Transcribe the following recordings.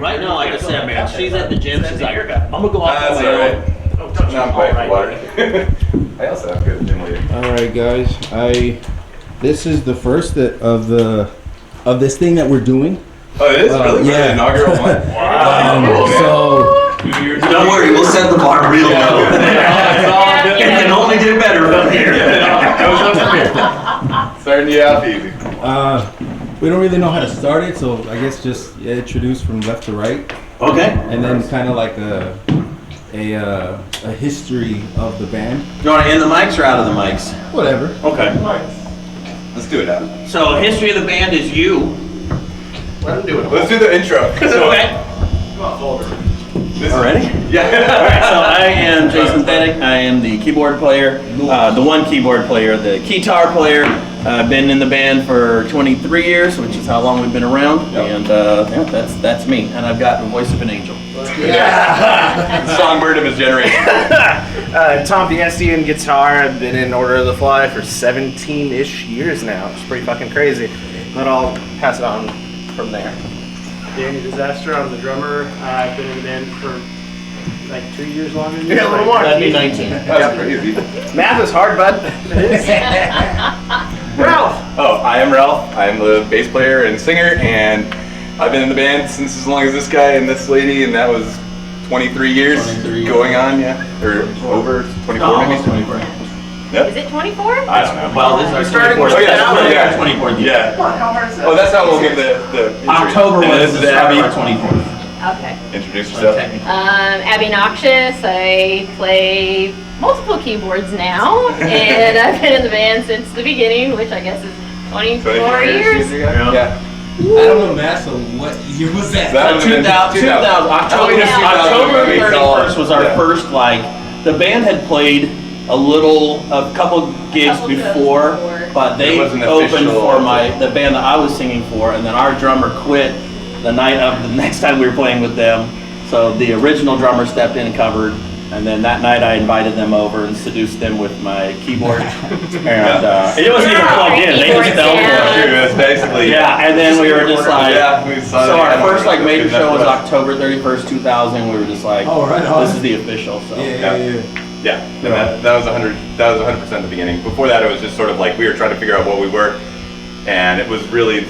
right now, like I said, man, she's at the gym. She's like, I'm gonna go off That's on my all own. right. No, I'm quite water. I also have good gym leader. All right, guys. This is the first of this thing that we're doing. Oh, it is really? Yeah. The inaugural one. Wow. Don't worry, we'll set the bar real low. It can only get better from here. Starting you off easy. We don't really know how to start it, so I guess just introduce from left to right, Okay. and then kind of like a history of the band. You want to in the mics or out of the mics? Whatever. Okay. Let's do it, Adam. So, history of the band is you. Let's do the intro. Okay. Already? Yeah. Alright, so I am Jason Thematic. I am the keyboard player, the one keyboard player, the guitar player. I've been in the band for 23 years, which is how long we've been around. Yep. And yeah, that's me. And I've got the voice of an angel. The songbird of his generation. Tom Piesti and guitar. I've been in Order of the Fly for 17-ish years now. It's pretty fucking crazy. But I'll pass it on from there. Danny Disaster, I'm the drummer. I've been in the band for like 2 years longer than you. Yeah, a little more. That'd be 19. That's crazy. Math is hard, bud. Ralph! Oh, I am Ralph. I'm the bass player and singer, and I've been in the band since as long as this guy and this lady, and that was 23 years 23 years. going on, yeah. Or over 24 maybe? Almost 24. Yep. Is it 24? I don't know. Well, this is our starting 24th. Oh, yeah, 24th year. Yeah. How hard is that? Oh, that's how we'll give the October and was this the is start of Abby. our 24th. Okay. Introduce yourself. Abby Noxious. I play multiple keyboards now, and I've been in the band since the beginning, which I guess is 24 years. Yeah. I don't know math, so what year was that? That was 2000, October 31st was our Yeah. first, like, the band had played a couple gigs Couple before, shows before. but they It wasn't opened official. for the band that I was singing for, and then our drummer quit the night of the next time we were playing with them. So the original drummer stepped in and covered, and then that night I invited them over and seduced them with my keyboard. And it wasn't even plugged in, they just fell for it. True, it's basically. Yeah, and then we were just like, Yeah, we saw so that. our first like major show was Enough. October 31st, 2000. We were just like, Oh, right on. this is the official. So Yeah. Yeah, and that was 100% the beginning. Before that, it was just sort of like we were trying to figure out what we were, and it was really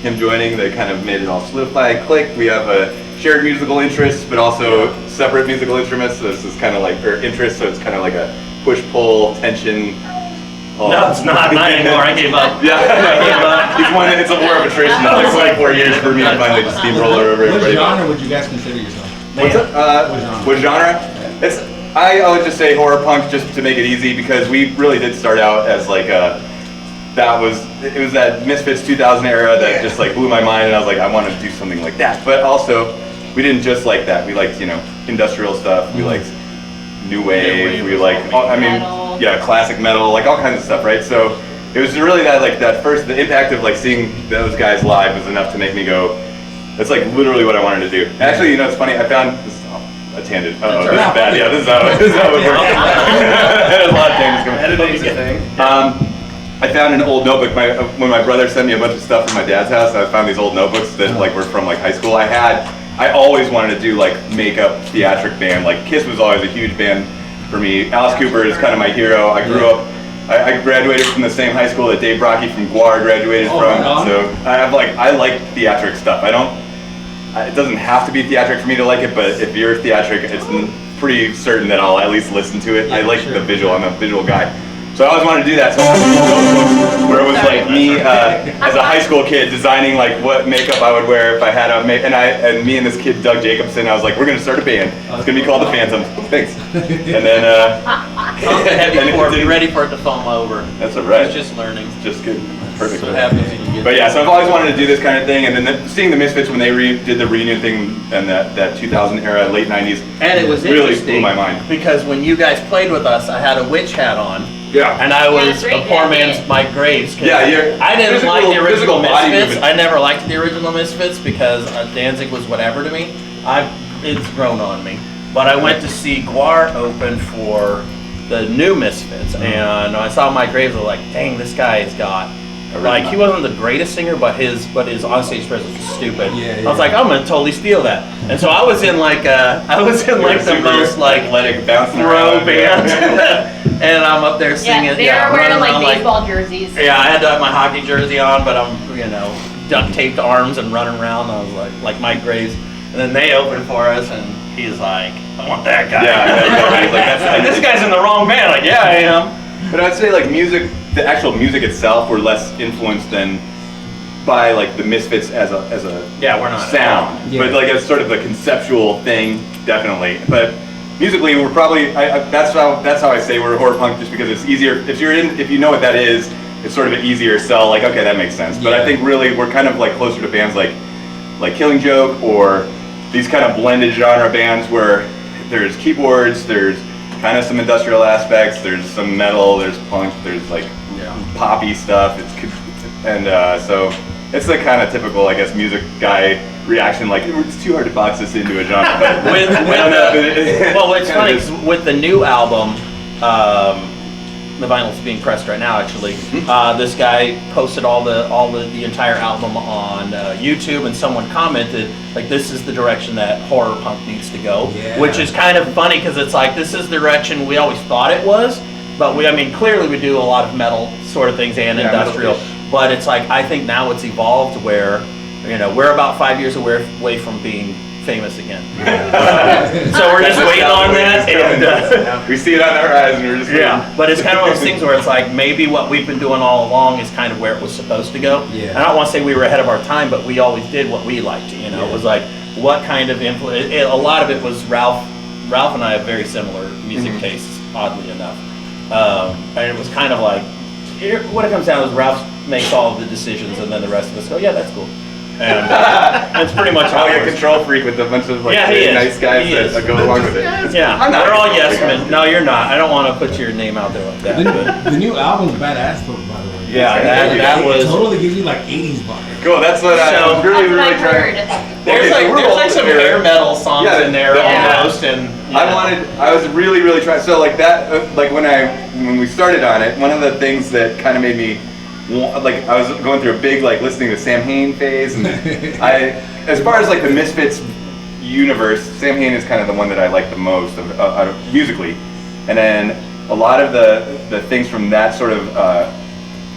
him joining that kind of made it all solidify, click. We have a shared musical interest, but also separate musical instruments. So this is kind of like or interest, so it's kind of like a push-pull tension. no, it's not anymore. I gave up. Yeah, it's a war of attrition. It's like 4 years for me to finally just steamroller over What everybody. genre would you guys consider yourself? What's up? What genre? It's I would just say horror punk just to make it easy because we really did start out as like it was that Misfits 2000 era that just like blew my mind and I was like I want to do something like that. But also we didn't just like that. We liked industrial stuff. We liked new wave. We liked Metal. classic metal, like all kinds of stuff, right? So it was really the impact of like seeing those guys live was enough to make me go, that's like literally what I wanted to do. Actually, it's funny, I found this a tangent. Oh, this is bad. Yeah, this is how it works. There's a lot of tangents coming. Editing's a thing. I found an old notebook. When my brother sent me a bunch of stuff from my dad's house, I found these old notebooks that like were from like high school. I always wanted to do like makeup theatric band. Like Kiss was always a huge band for me. Alice Cooper is kind of my hero. I grew up. I graduated from the same high school that Dave Brockie from Guar graduated from. right on. So I like theatric stuff. It doesn't have to be theatric for me to like it, but if you're theatric, it's pretty certain that I'll at least listen to it. I like the visual. I'm a visual guy. So I always wanted to do that. So I had notebooks where it was like me as a high school kid designing like what makeup I would wear if I had and me and this kid Doug Jacobson. I was like, we're gonna start a band. It's gonna be called the Phantom. Thanks. And then Be ready for it to foam over. that's all right. It's just learning. Just good. Perfect. That's what happens when you get. But yeah, so I've always wanted to do this kind of thing, and then seeing the Misfits when they did the reunion thing and that 2000 era, late 90s, And it was really interesting blew my mind. because when you guys played with us, I had a witch hat on. Yeah. And I was that's right, a poor yeah, man's yeah. Mike Graves. 'Cause Yeah, you're- I didn't like the physical original body Misfits. movement. I never liked the original Misfits because Danzig was whatever to me. It's grown on me. But I went to see Guar open for the new Misfits, and I saw Mike Graves. I was like, dang, this guy has got. Like, he wasn't the greatest singer, but his onstage presence was stupid. Yeah, I was like, I'm gonna totally steal that. And so I was in like the most like athletic bouncing pro around. band, and I'm up there singing. Yeah, they were wearing running like around, baseball jerseys. Yeah, I had to have my hockey jersey on, but I'm duct taped arms and running around. I was like Mike Graves, and then they opened for us, and he's like, I want that guy. Yeah, like this guy's in the wrong band. Like, yeah, I am. But I'd say like music, the actual music itself, we're less influenced than by like the Misfits as a Yeah, we're not. sound, Yeah. but like as sort of the conceptual thing, definitely. But musically, we're probably that's how I say we're horror punk, just because it's easier if you know what that is. It's sort of an easier sell. Like, okay, that makes sense. But I think really we're kind of like closer to bands like Killing Joke, or these kind of blended genre bands where there's keyboards, there's kind of some industrial aspects, there's some metal, there's punk, there's like poppy stuff. So it's the kind of typical, I guess, music guy reaction. Like, it's too hard to box this into a genre. But Well, it's funny 'cause with the new album, the vinyl's being pressed right now. Actually, this guy posted all the entire album on YouTube, and someone commented like, "This is the direction that horror punk needs to go," which is kind of funny because it's like this is the direction we always thought it was, but clearly we do a lot of metal sort of things and industrial, but it's like I think now it's evolved where we're about 5 years away from being famous again. So we're just waiting on that. And, we see it on the horizon. We're just but it's kind of one of those things where it's like maybe what we've been doing all along is kind of where it was supposed to go. Yeah. And I don't want to say we were ahead of our time, but we always did what we liked. It was like what kind of influence. A lot of it was Ralph. Ralph and I have very similar music tastes, oddly enough. And it was kind of like what it comes down to is Ralph makes all of the decisions, and then the rest of us go, yeah, that's cool. And that's pretty much how you're it a works. control freak with a bunch of like Yeah, he is. nice guys He is. that go along with it. Yeah, I'm not. they're all yes men. No, you're not. I don't want to put your name out there like that. But The new album's badass, by the way. yeah, that It was. totally gives you like 80s vibe. Cool. That's what I So- was really, That's what really I've trying. heard. There's like some hair metal songs Yeah, in there yeah. almost, and I was really, really trying. So like that, like when we started on it, one of the things that kind of made me I was going through a big listening to Sam Hain phase, and as far as like the Misfits universe, Sam Hain is kind of the one that I like the most of musically, and then a lot of the things from that sort of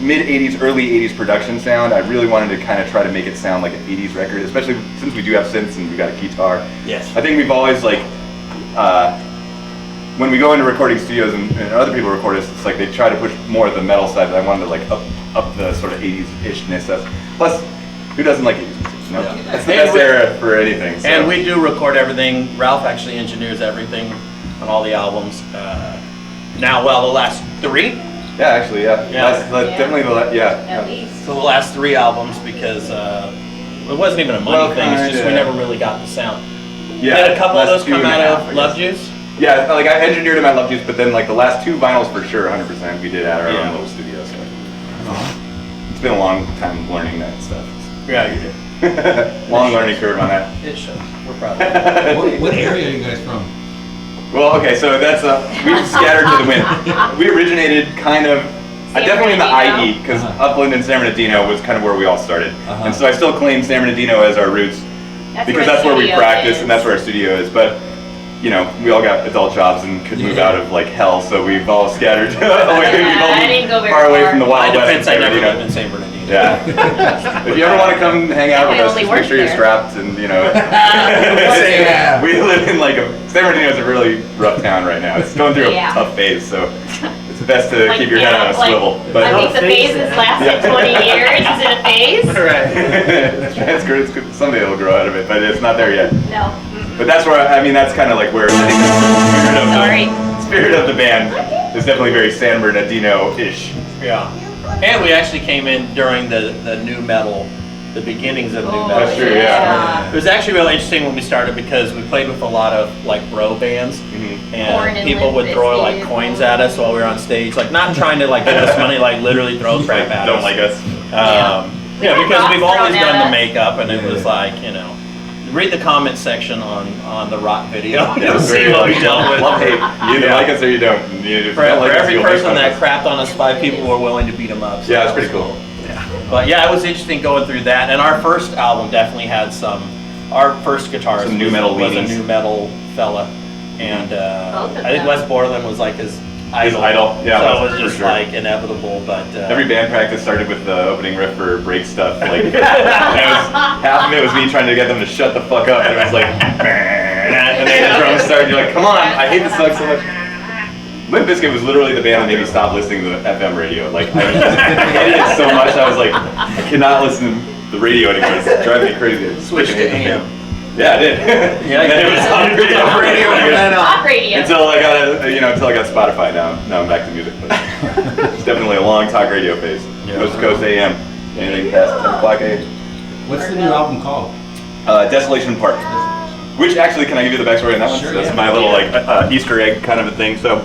mid 80s, early 80s production sound, I really wanted to kind of try to make it sound like an 80s record, especially since we do have synths and we've got a guitar. Yes. I think we've always when we go into recording studios and other people record us, it's like they try to push more of the metal side, but I wanted to up the sort of 80s-ishness of. Plus, who doesn't like 80s music? No, that's the best era for anything. So. And we do record everything. Ralph actually engineers everything on all the albums. The last 3. Yeah, actually, yeah. Definitely At least. So the last 3 albums because it wasn't even a money thing. It's just we never really got the sound. Yeah. Did a couple of those come out of of Love Juice? Yeah, I engineered them at Love Juice, but then the last 2 vinyls for sure, 100%, we did at our own little studio. So it's been a long time learning that stuff. Yeah, you did. Long learning curve on that. It shows. We're proud of it. What area are you guys from? Well, okay, so that's we've scattered to the wind. We originated kind of definitely in the IE, because Upland and San Bernardino was kind of where we all started, and so I still claim San Bernardino as our roots because that's where we practice and that's where our studio is. But we all got adult jobs and could move out of hell, so we've all scattered away. I didn't go very far away far. from the Wild My West. defense, I never lived in San Bernardino. Yeah. If you ever want to come hang out with I us, only just make worked sure you're there. strapped and Yeah. we live in San Bernardino is a really rough town right now. It's going through a Yeah. tough phase, so it's best to keep your head on a swivel. I But think the phase has lasted 20 years. Is it a phase? Right. it's good. Someday it'll grow out of it, but it's not there yet. No. But that's where that's kind of like where I think the spirit of the band is definitely very San Bernardino-ish. Yeah. And we actually came in during the new metal, the beginnings of new metal. That's true, yeah. It was actually really interesting when we started because we played with a lot of bro bands, Mm-hmm. Corn and and people would Limp throw Bizkit. coins at us while we were on stage, not trying to give us money, literally throw crap at Don't us. like us. Yeah, because we've always Thrown at done the us. makeup, and it was read the comment section on the rock video. Yeah, You'll see what we dealt with. Love hate. You either like us or you don't. You For don't like us, every you'll make person fun of that us. crapped on us, 5 people were willing to beat them up. So Yeah, it's that was pretty cool. Yeah. But yeah, it was interesting going through that. And our first album definitely had our first guitarist Some nu metal was a leanings. nu metal fella. And Both of I think them. Wes Borland was like his idol. Yeah, so it for was just sure. like inevitable. But Every band practice started with the opening riff for break stuff. Like, and half of it was me trying to get them to shut the fuck up. And it was like, and then the drums started. You're like, come on, I hate this song so much. Limp Bizkit was literally the band that made me stop listening to the FM radio. Like, I hated it so much. I was like, I cannot listen to the radio anymore. It's driving me crazy. switched to AM. Yeah, I did. Yeah, and then it was on radio. Talk radio. Until I got until I got Spotify. Now I'm back to music. But it's definitely a long talk radio phase. Coast to coast AM. Anything past 10 o'clock AM. What's the new album called? Desolation Park. Which actually, can I give you the backstory on that one? Sure, That's yeah. my little like Easter egg kind of a thing. So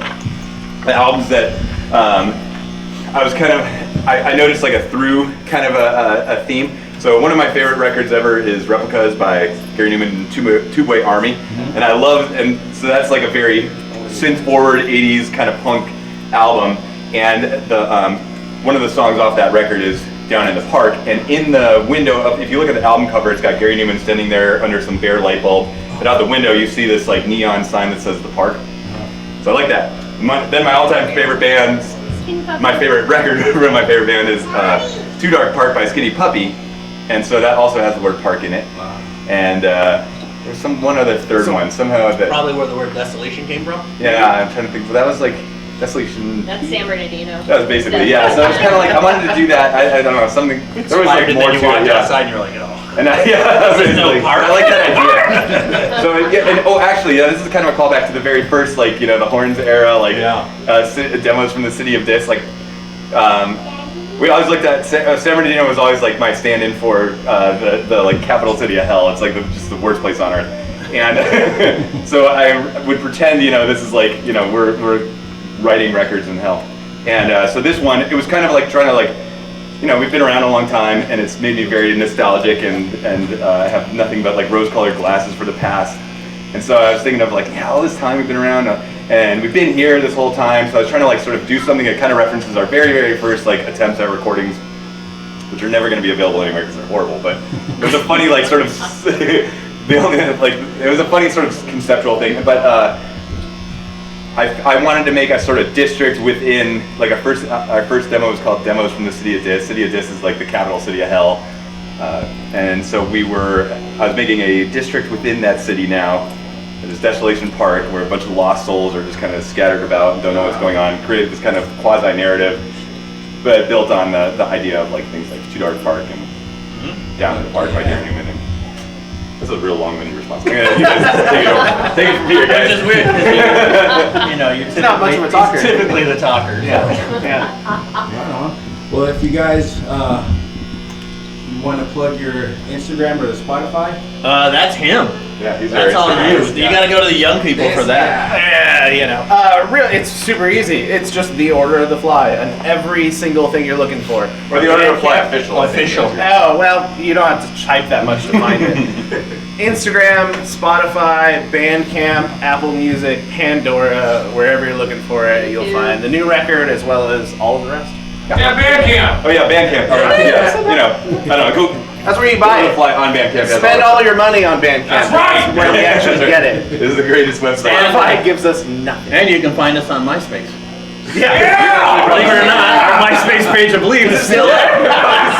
the albums that I was kind of I noticed like a through kind of a theme. So one of my favorite records ever is Replicas by Gary Newman and Two-Way Army, and I love, and so that's like a very synth-forward 80s kind of punk album, and the one of the songs off that record is Down in the Park, and in the window of, if you look at the album cover, it's got Gary Newman standing there under some bare light bulb, but out the window you see this like neon sign that says The Park. So I like that. Then my all-time favorite band, my favorite record from my favorite band is Too Dark Park by Skinny Puppy. And so that also has the word park in it. And there's one other third one somehow that. Probably where the word desolation came from. Yeah, I'm trying to think. But that was like Desolation. That's San Bernardino. That was basically, yeah. So I was kind of like, I wanted to do that. I don't know, something. There was like more to it. Yeah. Outside and you're like, oh. And basically, park. I like that idea. So yeah, and actually, yeah, this is kind of a callback to the very first, like, the Horns era, like demos from the City of Dis, like. We always looked at San Bernardino was always like my stand-in for the like capital city of hell. It's like just the worst place on earth, and so I would pretend this is like we're writing records in hell, and so this one it was kind of like trying to like we've been around a long time and it's made me very nostalgic and I have nothing but like rose-colored glasses for the past, and so I was thinking of like all this time we've been around. And we've been here this whole time, so I was trying to like sort of do something that kind of references our very, very first like attempts at recordings, which are never going to be available anywhere because they're horrible. But it was a funny like sort of it was a funny sort of conceptual thing. But I wanted to make a sort of district within like our first demo was called Demos from the City of Dis. City of Dis is like the capital city of hell, and so I was making a district within that city now. There's Desolation Park, where a bunch of lost souls are just kind of scattered about and don't know what's going on. Created this kind of quasi-narrative, but built on the idea of like things like Too Dark Park and Down in the Park by Gary Newman. That's a real long-winded response. I'm gonna you guys take it over. Take it from here, guys. Which is weird, 'cause you're not much of a talker. Typically the talker. Yeah. Right on. Well, if you guys want to plug your Instagram or the Spotify, That's him. Yeah, he's That's all very you. You gotta go to the young people for that. Yeah, really, it's super easy. It's just the order of the fly and every single thing you're looking for. Or the order of fly official. I think. Official. Oh, well, you don't have to type that much to find it. Instagram, Spotify, Bandcamp, Apple Music, Pandora, wherever you're looking for it, you'll find the new record as well as all of the rest. Yeah, Bandcamp. Oh yeah, Bandcamp. All right. Yes. I don't know. That's where you buy it. Fly on Bandcamp. Spend all your money on Bandcamp. That's right. Where we actually get it. This is the greatest website. Spotify gives us nothing. And you can find us on MySpace. Yeah. Believe it or not, our MySpace page, I believe, is still there.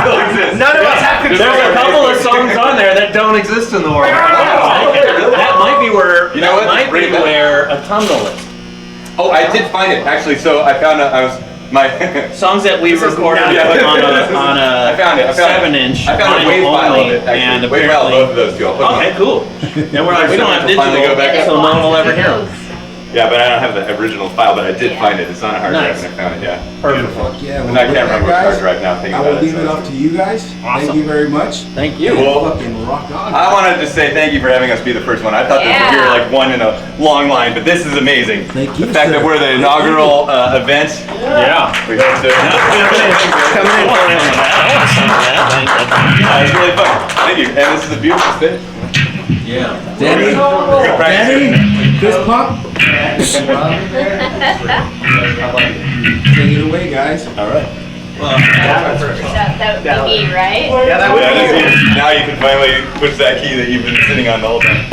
Still exists. None of us have control. There's a couple of songs on there that don't exist in the world. That might be where what? might be where Autumnal is. Oh, I did find it actually. So I found my Songs that we recorded on a I found it. 7-inch. I found a WAV file of it actually. And WAV file of both of those two. I'll put them Okay, on. cool. And we're like, we don't have We'll finally digital, go back up. so no one will ever hear them. Yeah, but I don't have the original file, but I did find it. It's on a hard drive Nice. and I found it. Yeah. Perfect. yeah. And I can't remember which hard guys, drive now. Thinking I about will it. leave it up to you guys. Thank Awesome. you very much. Thank you. Well, Fucking rock on. I wanted to say thank you for having us be the first one. I thought that we were like one in a long line, but this is amazing. Thank you, The fact sir. that we're the inaugural event. Yeah. We hope to. Yeah, it's really fun. Thank you. And this is a beautiful stage. Yeah. Danny, Good practice. Danny, fist pump. Take it away, guys. All right. That would be me, right? Yeah, that would be you. Now you can finally push that key that you've been sitting on the whole time.